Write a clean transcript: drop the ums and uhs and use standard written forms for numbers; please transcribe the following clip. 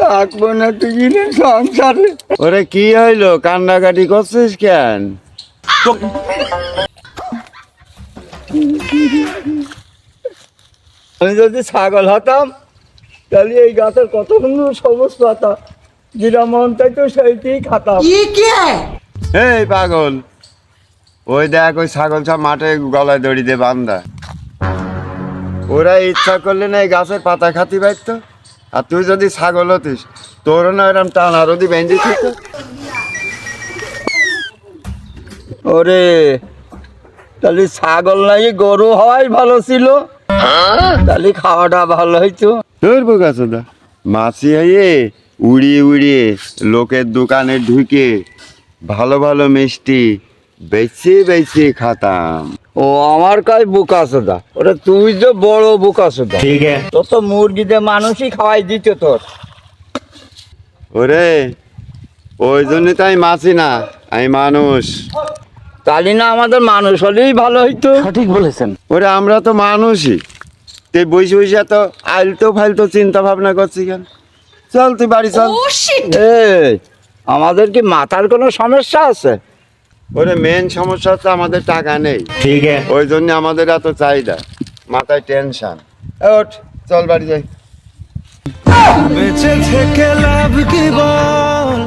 থাকবো না তুই সংসারে। ওরে কি হইলো, কান্নাকাটি করছিস কেন? আমি যদি ছাগল হতাম তাহলে এই গাছের কত সুন্দর সবুজ পাতা, যেটা মন চাইতো সেইটাই খাতাম। এই পাগল, ওই দেখ ওই ছাগল সব মাঠে গলায় দড়ি দিয়ে বান্ধা। ওরা ইচ্ছা করলে না এই গাছের পাতা খাতি পাইতো, আর তুই যদি ছাগল হতিস তোরও না এরম টানা রদি বেঁধে দিত। ওরে তাহলে ছাগল নাই গরু হওয়াই ভালো ছিল, তাহলে খাওয়াটা ভালো হইতো। তোর বোকাচোদা, মাছি হয়ে উড়িয়ে উড়িয়ে লোকের দোকানে ঢুকে ভালো ভালো মিষ্টি বেছে বেছে খাতাম। ও আমার কাজ বোকাচোদা, ওরে তুই যে বড় বোকাচোদা। ठीक है। তোর তো মুরগিতে মানুষই খাওয়াই দিত তোর। ওরে ওই জন্য তাই মাছি না, আমি মানুষ। তাহলে না আমাদের মানুষ হলেই ভালো হইতো। সঠিক বলেছেন। ওরে আমরা তো মানুষই, তুই বসে বসে তো আলতো ফালতো চিন্তা ভাবনা করছি কেন? চল তুই বাড়ি চল। এই আমাদের কি মাথার কোনো সমস্যা আছে? ওরে মেন সমস্যা হচ্ছে আমাদের টাকা নেই, ठीक है। ওই জন্য আমাদের এত চাহিদা, মাথায় টেনশন। ওঠ চল বাড়ি যাই। বেঁচে থেকে লাভ কি বল?